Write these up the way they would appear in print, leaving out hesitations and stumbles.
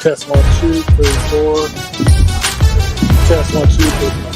Test 1, 2, 3, 4. Test 1, 2, 3.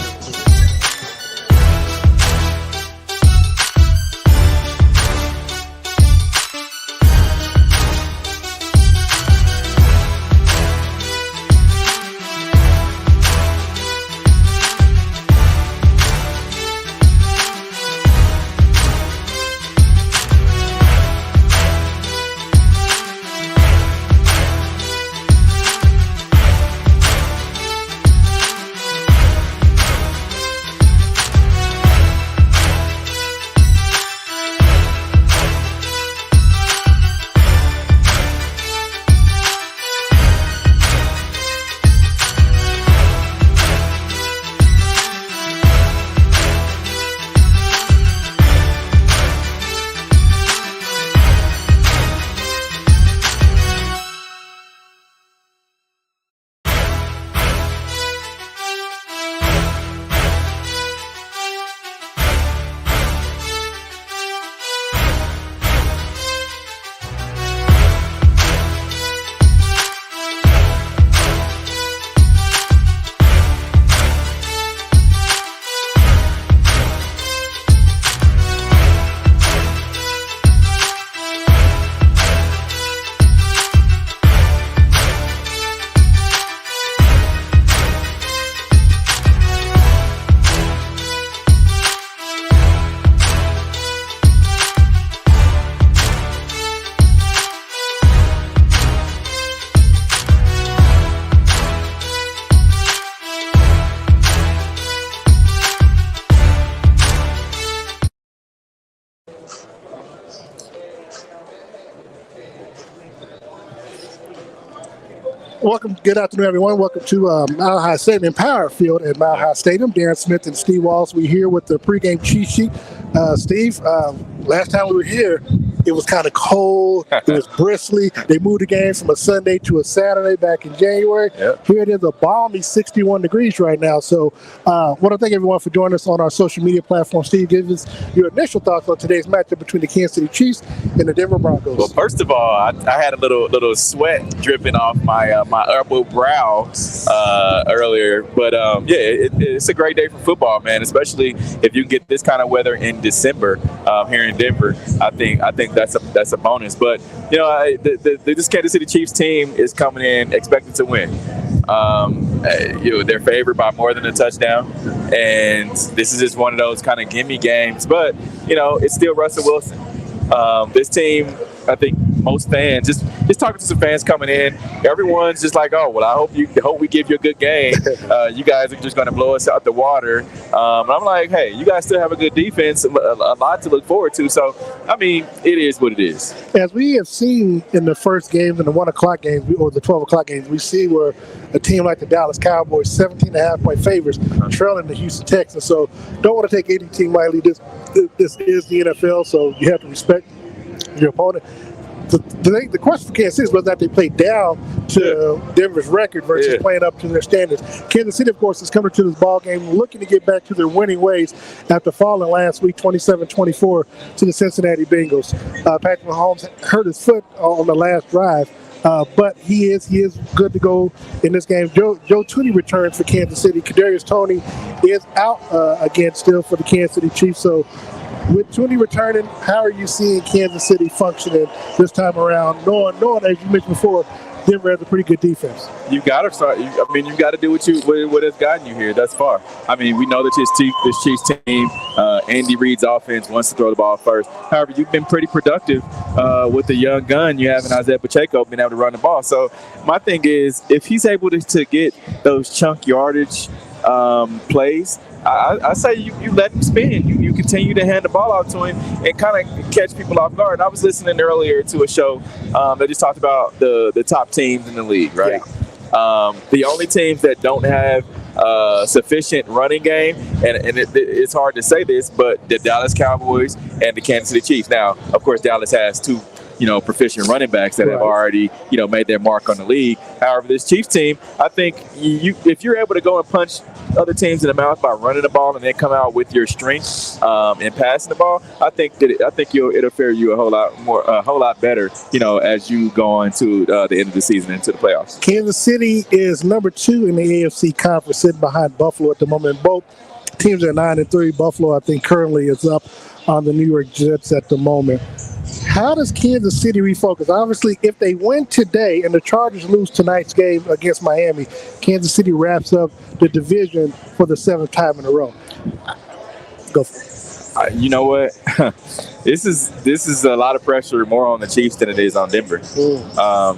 Welcome, good afternoon, everyone. Welcome to Mile High Stadium, Power Field at Mile High Stadium. Darren Smith and Steve Walls. We're here with the pregame cheat sheet. Steve, last time we were here, it was kind of cold. It was bristly. They moved the game from a Sunday to a Saturday back in January. Yep. Here it is, a balmy 61 degrees right now. So I want to thank everyone for joining us on our social media platform. Steve, give us your initial thoughts on today's matchup between the Kansas City Chiefs and the Denver Broncos. Well, first of all, I had a little sweat dripping off my my elbow brow earlier, but it's a great day for football, man. Especially if you can get this kind of weather in December here in Denver. I think that's a bonus. But you know, this Kansas City Chiefs team is coming in expected to win. They're favored by more than a touchdown, and this is just one of those kind of gimme games. But you know, it's still Russell Wilson. This team, I think most fans, just talking to some fans coming in, everyone's just like, oh, well, I hope we give you a good game. You guys are just going to blow us out the water. And I'm like, hey, you guys still have a good defense, a lot to look forward to. So, I mean, it is what it is. As we have seen in the first game, in the 1 o'clock games, or the 12 o'clock games, we see where a team like the Dallas Cowboys, 17.5-point favorites, trailing the Houston Texans. So, don't want to take any team lightly. This is the NFL, so you have to respect your opponent. The question for Kansas City is whether or not they play down to Denver's record versus playing up to their standards. Kansas City, of course, is coming to this ball game looking to get back to their winning ways after falling last week 27-24 to the Cincinnati Bengals. Patrick Mahomes hurt his foot on the last drive, but he is good to go in this game. Joe Thuney returns for Kansas City. Kadarius Toney is out again still for the Kansas City Chiefs. So with Thuney returning, how are you seeing Kansas City functioning this time around, knowing as you mentioned before, Denver has a pretty good defense? You got to start. You got to do what has gotten you here thus far. I mean, we know that this Chiefs team, Andy Reid's offense wants to throw the ball first. However, you've been pretty productive with the young gun you have in Isaiah Pacheco, being able to run the ball. So my thing is, if he's able to get those chunk yardage plays, I say you let him spin. You continue to hand the ball out to him and kind of catch people off guard. I was listening earlier to a show that just talked about the top teams in the league, right? Yeah. The only teams that don't have sufficient running game, and it's hard to say this, but the Dallas Cowboys and the Kansas City Chiefs. Now, of course, Dallas has two proficient running backs that have already, made their mark on the league. However, this Chiefs team, I think if you're able to go and punch other teams in the mouth by running the ball and then come out with your strength in passing the ball, I think it'll fare you a whole lot better, as you go into the end of the season into the playoffs. Kansas City is number 2 in the AFC conference, sitting behind Buffalo at the moment. Both teams are 9-3. Buffalo, I think, currently is up on the New York Jets at the moment. How does Kansas City refocus? Obviously, if they win today and the Chargers lose tonight's game against Miami, Kansas City wraps up the division for the 7th time in a row. Go for it. You know what? This is a lot of pressure more on the Chiefs than it is on Denver,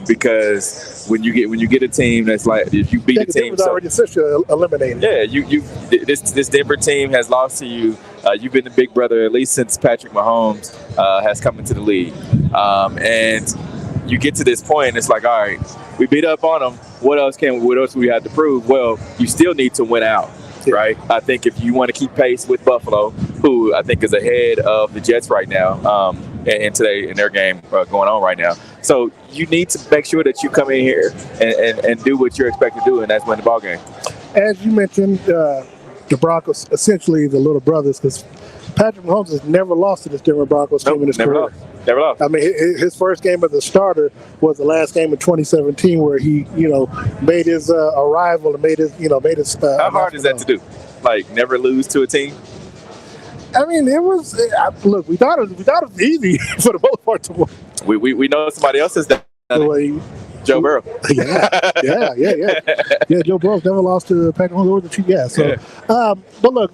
because when you get a team that's like, if you beat a team, Denver's already essentially eliminated. Yeah, this Denver team has lost to you. You've been the big brother at least since Patrick Mahomes has come into the league, and you get to this point, and it's like, all right, we beat up on them. What else do we have to prove? Well, you still need to win out. Right. I think if you want to keep pace with Buffalo, who I think is ahead of the Jets right now, and today in their game going on right now, so you need to make sure that you come in here and do what you're expected to do, and that's win the ball game. As you mentioned, the Broncos, essentially the little brothers, because Patrick Mahomes has never lost to this Denver Broncos team in his career. Never lost. I mean, his first game as a starter was the last game in 2017, where he, made his arrival and made his. How hard is that to do? Like, never lose to a team? I mean, it was. Look, we thought it was easy for the most part to win. We know somebody else has done it. Joe Burrow. Yeah. Joe Burrow's never lost to Patrick Mahomes or the Chiefs. Yeah. So, but look.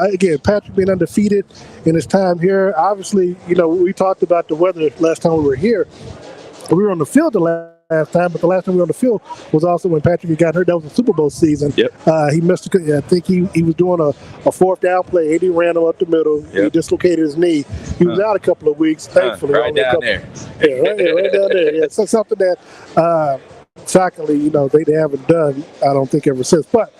Again, Patrick being undefeated in his time here. Obviously, we talked about the weather last time we were here. We were on the field the last time, but the last time we were on the field was also when Patrick got hurt. That was the Super Bowl season. Yep. He missed. I think he was doing a 4th down play. He ran him up the middle. Yep. He dislocated his knee. He was out a couple of weeks. Thankfully, right down there. Yeah, right down there. Yeah, so something that, shockingly, they haven't done, I don't think, ever since. But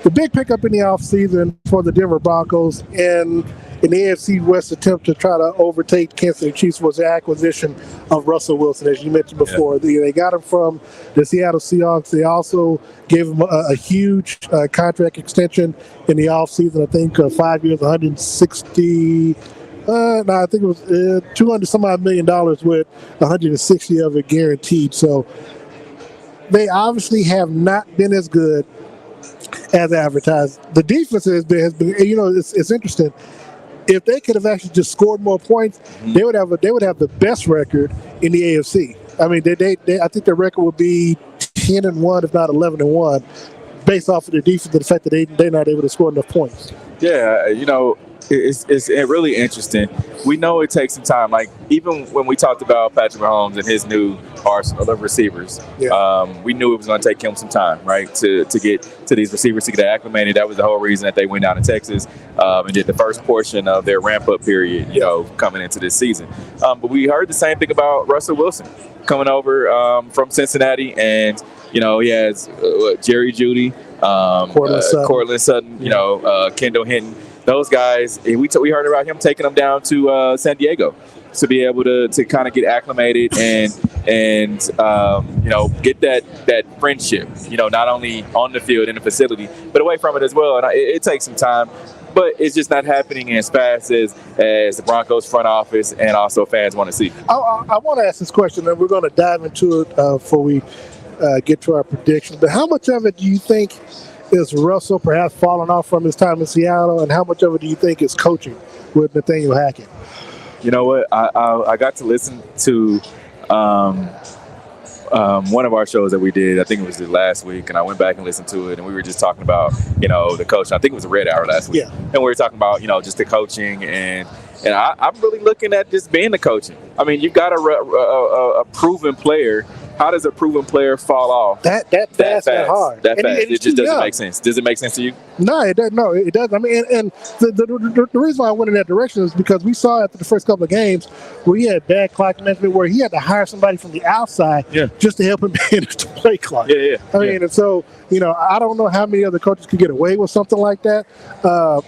the big pickup in the offseason for the Denver Broncos and in the AFC West attempt to try to overtake Kansas City Chiefs was the acquisition of Russell Wilson, as you mentioned before. Yeah. They got him from the Seattle Seahawks. They also gave him a huge contract extension in the offseason. I think 5 years, 160. I think it was $200-some-odd million with 160 of it guaranteed. So they obviously have not been as good as advertised. The defense has been. It's interesting. If they could have actually just scored more points, they would have the best record in the AFC. I mean, I think their record would be 10-1, if not 11-1, based off of their defense and the fact that they're not able to score enough points. Yeah, it's really interesting. We know it takes some time. Like, even when we talked about Patrick Mahomes and his new arsenal of receivers, we knew it was going to take him some time, right, to get to these receivers to get acclimated. That was the whole reason that they went down to Texas and did the first portion of their ramp-up period, coming into this season. But we heard the same thing about Russell Wilson coming over from Cincinnati, and he has Jerry Jeudy, Cortland Sutton, Kendall Hinton. Those guys, we heard about him taking them down to San Diego to be able to kind of get acclimated and get that friendship, not only on the field in the facility, but away from it as well. And it takes some time, but it's just not happening as fast as the Broncos front office and also fans want to see. I want to ask this question, and we're going to dive into it before we get to our predictions. But how much of it do you think is Russell perhaps falling off from his time in Seattle, and how much of it do you think is coaching with Nathaniel Hackett? You know what? I got to listen to one of our shows that we did. I think it was the last week, and I went back and listened to it, and we were just talking about the coach. I think it was a Red Hour last week, and we were talking about just the coaching, and I'm really looking at just being the coaching. I mean, you've got a proven player. How does a proven player fall off that fast, that hard? That fast. It just doesn't make sense. Does it make sense to you? No, it doesn't. No, it doesn't. I mean, and the reason why I went in that direction is because we saw after the first couple of games where he had bad clock management, where he had to hire somebody from the outside just to help him manage the play clock. I mean, and so I don't know how many other coaches could get away with something like that,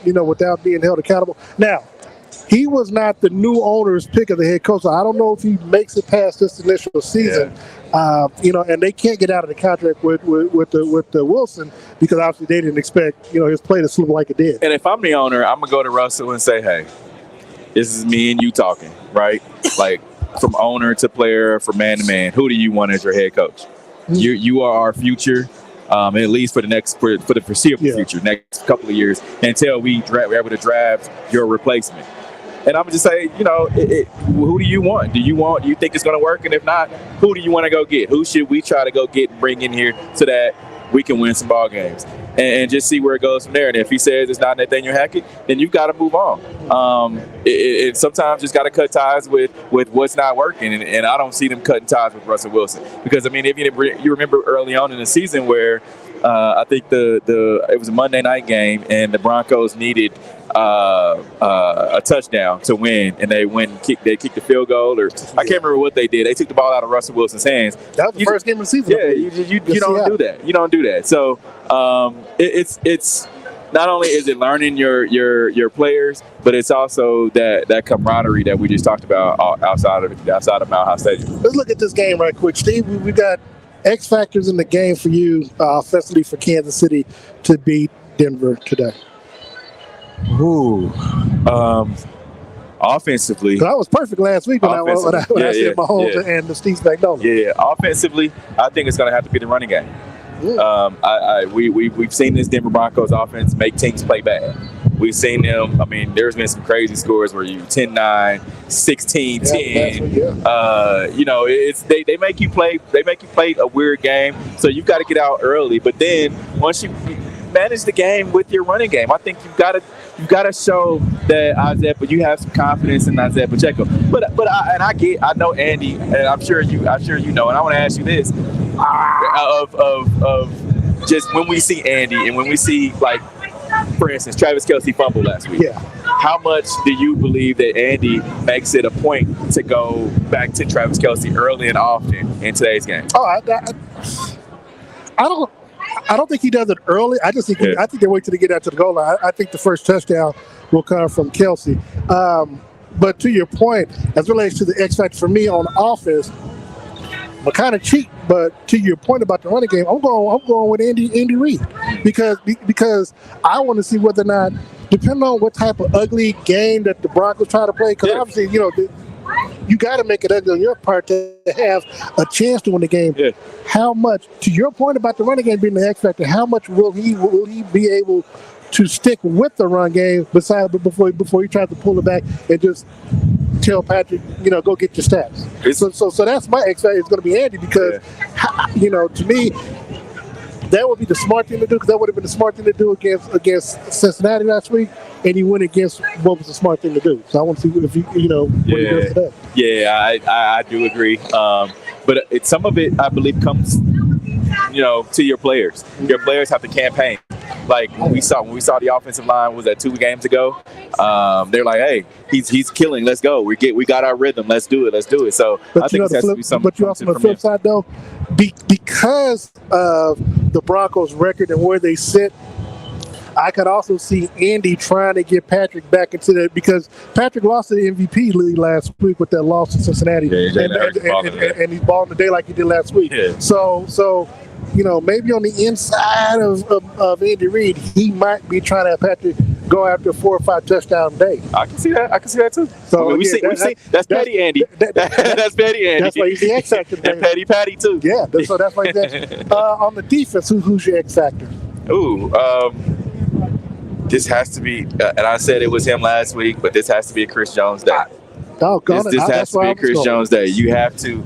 without being held accountable. Now, he was not the new owner's pick of the head coach. So I don't know if he makes it past this initial season. And they can't get out of the contract with the Wilson because obviously they didn't expect his play to slip like it did. And if I'm the owner, I'm gonna go to Russell and say, "Hey, this is me and you talking, right? Like from owner to player, from man to man. Who do you want as your head coach? Mm-hmm. You are our future." At least for the foreseeable future, next couple of years, until we're able to draft your replacement. And I'm just say, who do you want? Do you think it's going to work? And if not, who do you want to go get? Who should we try to go get and bring in here so that we can win some ball games and just see where it goes from there? And if he says it's not Nathaniel Hackett, then you've got to move on. Sometimes just got to cut ties with what's not working. And I don't see them cutting ties with Russell Wilson because if you remember early on in the season where I think it was a Monday night game and the Broncos needed a touchdown to win, and they kicked the field goal, or I can't remember what they did. They took the ball out of Russell Wilson's hands. That was the first game of the season. Yeah, you don't do that. You don't do that. So it's not only is it learning your players, but it's also that camaraderie that we just talked about outside of Mile High Stadium. Let's look at this game right quick, Steve. We got X factors in the game for you offensively for Kansas City to beat Denver today. Ooh, offensively. I was perfect last week when I said Mahomes and the Steve Spagnuolo. Yeah, offensively, I think it's going to have to be the running game. We've seen this Denver Broncos offense make teams play bad. We've seen them. I mean, there's been some crazy scores where you 10-9, 16-10. It's they make you play. They make you play a weird game. So you've got to get out early. But then once you manage the game with your running game, I think you've got to show that but you have some confidence in Isaiah Pacheco. I know Andy, and I'm sure you know. And I want to ask you this: of just when we see Andy and when we see, like, for instance, Travis Kelce fumbled last week. Yeah. How much do you believe that Andy makes it a point to go back to Travis Kelce early and often in today's game? I don't think he does it early. I just think I think they wait till they get out to the goal line. I think the first touchdown will come from Kelce. But to your point, as it relates to the X factor for me on offense, I'm kind of cheap. But to your point about the running game, I'm going with Andy Reid because I want to see whether or not, depending on what type of ugly game that the Broncos try to play, because obviously you got to make it ugly on your part to have a chance to win the game. Yeah. How much, to your point about the running game being the X factor, how much will he be able to stick with the run game before he tries to pull it back and just tell Patrick, go get your stats. So that's my X factor. It's going to be Andy because, to me, that would be the smart thing to do, because that would have been the smart thing to do against Cincinnati last week, and he went against what was the smart thing to do. So I want to see if what he does today. Yeah, I do agree. But some of it, I believe, comes, to your players. Your players have to campaign. Like when we saw the offensive line, was that 2 games ago? They're like, hey, he's killing. Let's go. We got our rhythm. Let's do it. So I think it has to be something. But you also on the flip side though, because of the Broncos' record and where they sit, I could also see Andy trying to get Patrick back into that, because Patrick lost to the MVP league last week with that loss to Cincinnati, and he's balling today like he did last week. Yeah. So maybe on the inside of Andy Reid, he might be trying to have Patrick go after 4 or 5 touchdowns a day. I can see that too. So we see that's petty Andy. That's petty Andy. That's why he's the X factor. And petty Patty too. Yeah. So that's why he's on the defense. Who's your X factor? Ooh. This has to be, and I said it was him last week, but this has to be a Chris Jones day. This has to be a Chris Jones day. You have to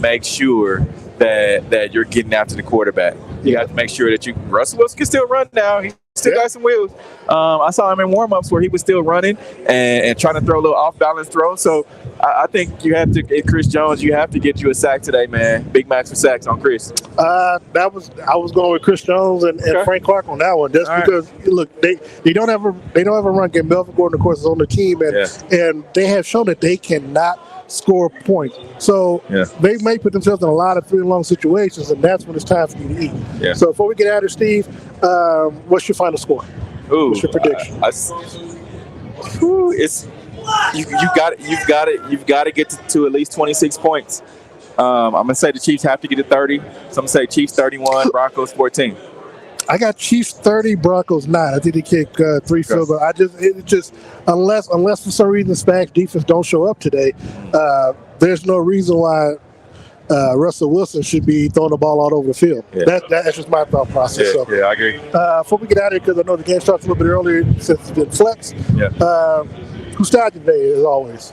make sure that you're getting after the quarterback. You have to make sure that Russell Wilson can still run now. He still got some wheels. I saw him in warm-ups where he was still running and trying to throw a little off-balance throw. So I think you have to, Chris Jones, you have to get you a sack today, man. Big Max for sacks on Chris. I was going with Chris Jones and Frank Clark on that one. Just because look, they don't have a run game. Melvin Gordon, of course, is on the team, and they have shown that they cannot score points. So they may put themselves in a lot of 3-and-long situations, and that's when it's time for you to eat. Yeah. So before we get out of Steve, what's your final score? Ooh, what's your prediction? Whew, you've got to get to at least 26 points. I'm gonna say the Chiefs have to get to 30. So I'm gonna say Chiefs 31, Broncos 14. I got Chiefs 30, Broncos 9. I think they kick 3 field goals. It just unless for some reason the Spags defense don't show up today, there's no reason why Russell Wilson should be throwing the ball all over the field. Yeah. That's just my thought process. Yeah, I agree. Before we get out of here, because I know the game starts a little bit earlier since it's been flexed. Yeah. Who's starting today, as always?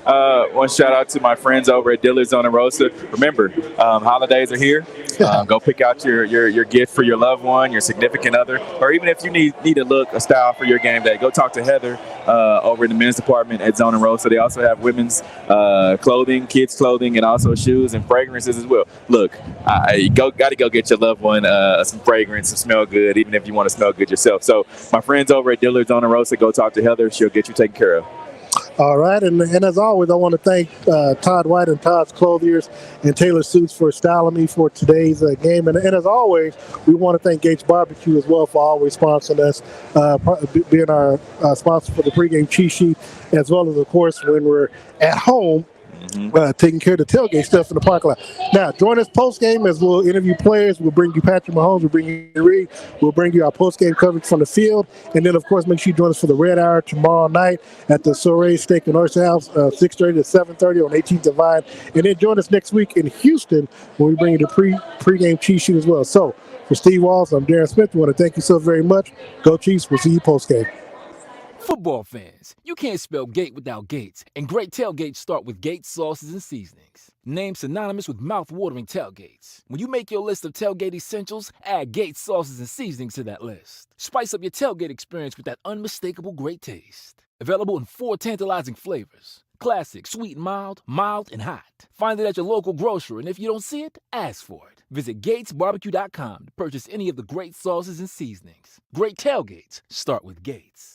One shout out to my friends over at Dillard's on the Rosa. Remember, holidays are here. Go pick out your gift for your loved one, your significant other, or even if you need a style for your game day, go talk to Heather over in the men's department at Zone and Rosa. They also have women's clothing, kids clothing, and also shoes and fragrances as well. Look, you got to go get your loved one some fragrance, some smell good, even if you want to smell good yourself. So my friends over at Dillard's on the Rosa, go talk to Heather. She'll get you taken care of. All right, and as always, I want to thank Todd White and Todd's Clothiers and Taylor Suits for styling me for today's game. And as always, we want to thank Gates Barbecue as well for always sponsoring us, being our sponsor for the pregame cheat sheet, as well as, of course, when we're at home, taking care of the tailgate stuff in the parking lot. Now, join us post-game as we'll interview players. We'll bring you Patrick Mahomes. We'll bring you Reed. We'll bring you our post-game coverage from the field. And then, of course, make sure you join us for the Red Hour tomorrow night at the Soiree Steak and Oyster House, 6:30 to 7:30 on 18th and Vine. And then join us next week in Houston when we bring you the pregame cheat sheet as well. So, for Steve Walls, I'm Darren Smith. We want to thank you so very much. Go Chiefs. We'll see you post-game. Football fans, you can't spell gate without Gates, and great tailgates start with Gates sauces and seasonings. Named synonymous with mouth-watering tailgates. When you make your list of tailgate essentials, add Gates sauces and seasonings to that list. Spice up your tailgate experience with that unmistakable great taste. Available in 4 tantalizing flavors. Classic, sweet and mild, mild and hot. Find it at your local grocer, and if you don't see it, ask for it. Visit GatesBarbecue.com to purchase any of the great sauces and seasonings. Great tailgates start with Gates.